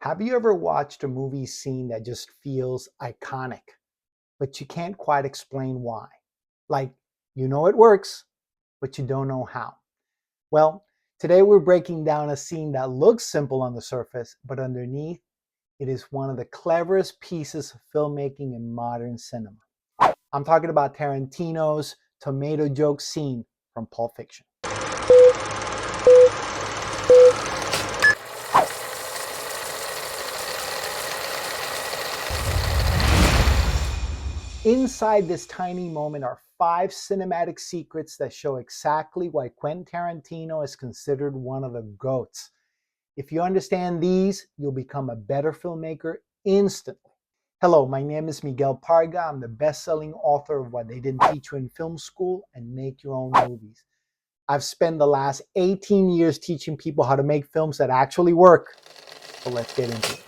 Have you ever watched a movie scene that just feels iconic, but you can't quite explain why? Like, you know it works, but you don't know how. Well, today we're breaking down a scene that looks simple on the surface, but underneath, it is one of the cleverest pieces of filmmaking in modern cinema. I'm talking about Tarantino's tomato joke scene from Pulp Fiction. Inside this tiny moment are 5 cinematic secrets that show exactly why Quentin Tarantino is considered one of the GOATs. If you understand these, you'll become a better filmmaker instantly. Hello, my name is Miguel Parga. I'm the best-selling author of What They Didn't Teach You in Film School and Make Your Own Movies. I've spent the last 18 years teaching people how to make films that actually work. So let's get into it.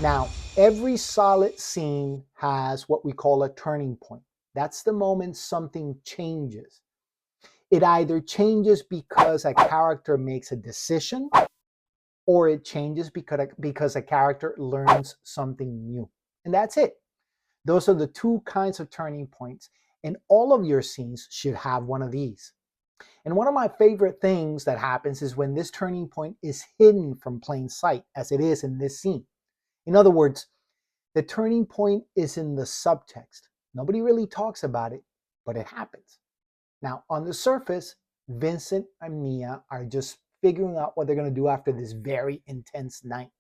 Now, every solid scene has what we call a turning point. That's the moment something changes. It either changes because a character makes a decision, or it changes because a character learns something new. And that's it. Those are the 2 kinds of turning points, and all of your scenes should have one of these. And one of my favorite things that happens is when this turning point is hidden from plain sight, as it is in this scene. In other words, the turning point is in the subtext. Nobody really talks about it, but it happens. Now, on the surface, Vincent and Mia are just figuring out what they're going to do after this very intense night.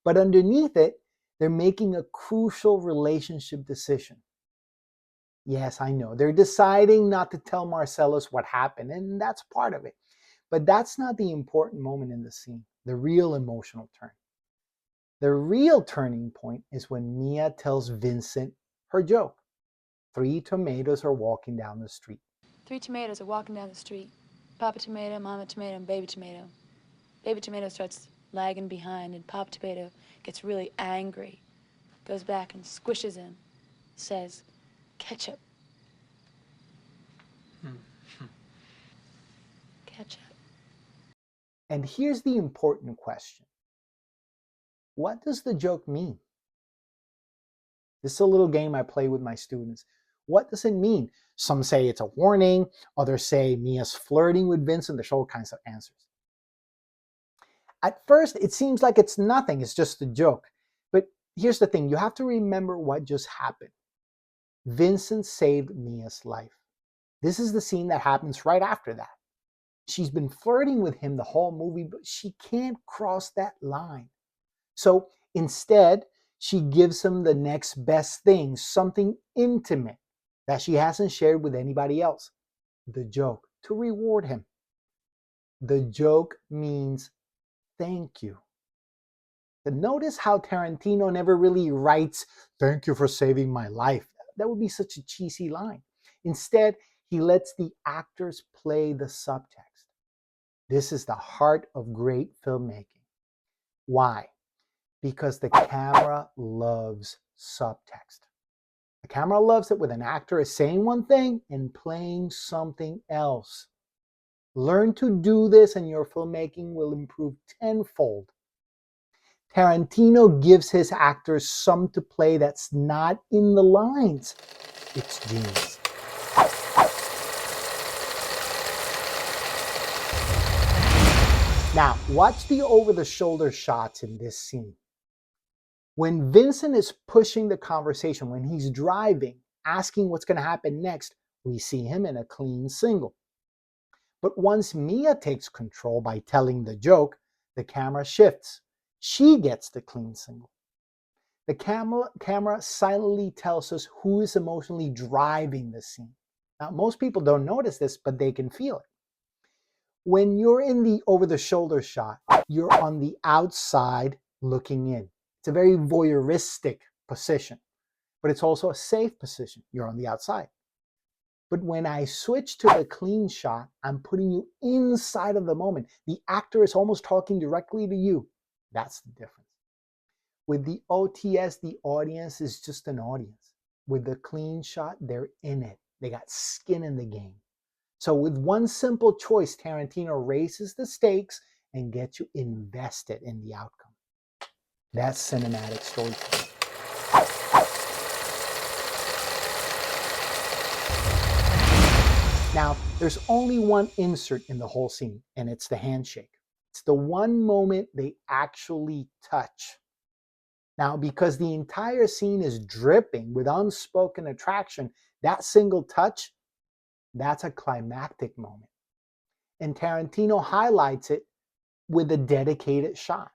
But underneath it, they're making a crucial relationship decision. Yes, I know. They're deciding not to tell Marcellus what happened, and that's part of it. But that's not the important moment in the scene, the real emotional turn. The real turning point is when Mia tells Vincent her joke. 3 tomatoes are walking down the street. 3 tomatoes are walking down the street. Papa tomato, mama tomato, and baby tomato. Baby tomato starts lagging behind, and Papa tomato gets really angry. Goes back and squishes him. Says, ketchup. Ketchup. And here's the important question. What does the joke mean? This is a little game I play with my students. What does it mean? Some say it's a warning. Others say Mia's flirting with Vincent. There's all kinds of answers. At first, it seems like it's nothing. It's just a joke. But here's the thing. You have to remember what just happened. Vincent saved Mia's life. This is the scene that happens right after that. She's been flirting with him the whole movie, but she can't cross that line. So instead, she gives him the next best thing, something intimate that she hasn't shared with anybody else. The joke, to reward him. The joke means thank you. But notice how Tarantino never really writes, "Thank you for saving my life." That would be such a cheesy line. Instead, he lets the actors play the subtext. This is the heart of great filmmaking. Why? Because the camera loves subtext. The camera loves it when an actor is saying one thing and playing something else. Learn to do this and your filmmaking will improve tenfold. Tarantino gives his actors some to play that's not in the lines. It's genius. Now, watch the over-the-shoulder shots in this scene. When Vincent is pushing the conversation, when he's driving, asking what's going to happen next, we see him in a clean single. But once Mia takes control by telling the joke, the camera shifts. She gets the clean single. The camera silently tells us who is emotionally driving the scene. Now, most people don't notice this, but they can feel it. When you're in the over-the-shoulder shot, you're on the outside looking in. It's a very voyeuristic position, but it's also a safe position. You're on the outside. But when I switch to the clean shot, I'm putting you inside of the moment. The actor is almost talking directly to you. That's the difference. With the OTS, the audience is just an audience. With the clean shot, they're in it. They got skin in the game. So with one simple choice, Tarantino raises the stakes and gets you invested in the outcome. That's cinematic storytelling. Now, there's only one insert in the whole scene, and it's the handshake. It's the one moment they actually touch. Now, because the entire scene is dripping with unspoken attraction, that single touch, that's a climactic moment. And Tarantino highlights it with a dedicated shot.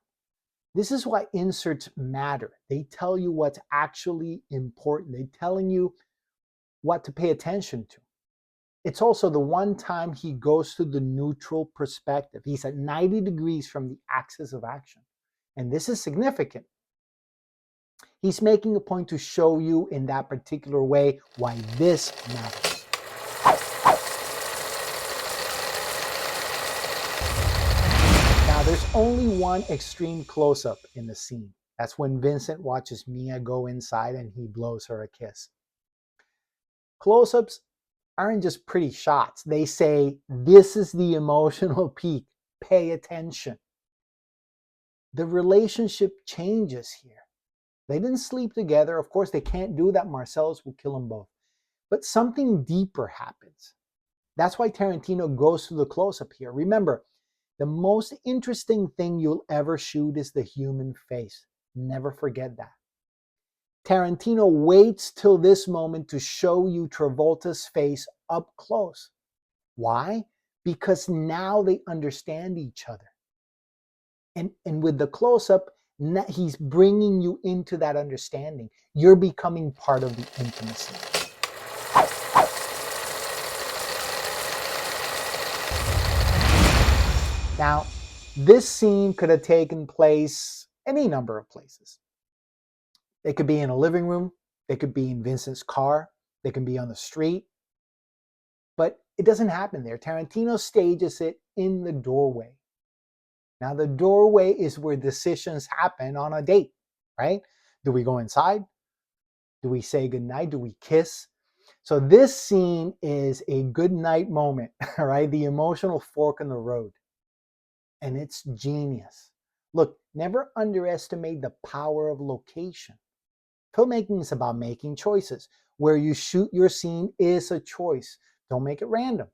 This is why inserts matter. They tell you what's actually important. They're telling you what to pay attention to. It's also the one time he goes to the neutral perspective. He's at 90 degrees from the axis of action. And this is significant. He's making a point to show you in that particular way why this matters. Now, there's only one extreme close-up in the scene. That's when Vincent watches Mia go inside and he blows her a kiss. Close-ups aren't just pretty shots. They say, this is the emotional peak. Pay attention. The relationship changes here. They didn't sleep together. Of course, they can't do that. Marcellus will kill them both. But something deeper happens. That's why Tarantino goes to the close-up here. Remember, the most interesting thing you'll ever shoot is the human face. Never forget that. Tarantino waits till this moment to show you Travolta's face up close. Why? Because now they understand each other. And with the close-up, he's bringing you into that understanding. You're becoming part of the intimacy. Now, this scene could have taken place any number of places. They could be in a living room. They could be in Vincent's car. They can be on the street. But it doesn't happen there. Tarantino stages it in the doorway. Now, the doorway is where decisions happen on a date, right? Do we go inside? Do we say goodnight? Do we kiss? So this scene is a goodnight moment, right? The emotional fork in the road. And it's genius. Look, never underestimate the power of location. Filmmaking is about making choices. Where you shoot your scene is a choice. Don't make it random.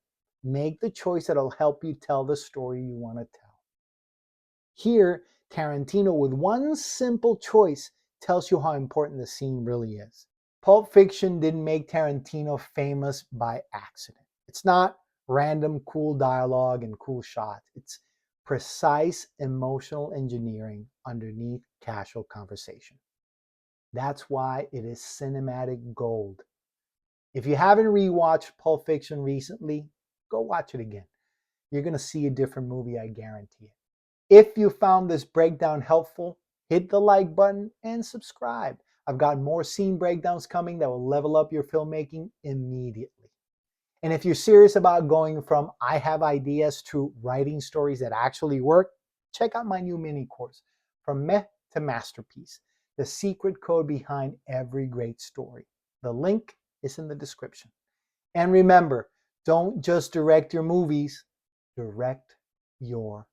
Make the choice that'll help you tell the story you want to tell. Here, Tarantino, with one simple choice, tells you how important the scene really is. Pulp Fiction didn't make Tarantino famous by accident. It's not random cool dialogue and cool shots. It's precise emotional engineering underneath casual conversation. That's why it is cinematic gold. If you haven't rewatched Pulp Fiction recently, go watch it again. You're going to see a different movie, I guarantee it. If you found this breakdown helpful, hit the like button and subscribe. I've got more scene breakdowns coming that will level up your filmmaking immediately. And if you're serious about going from I have ideas to writing stories that actually work, check out my new mini course, From Meh to Masterpiece, the secret code behind every great story. The link is in the description. And remember, don't just direct your movies, direct your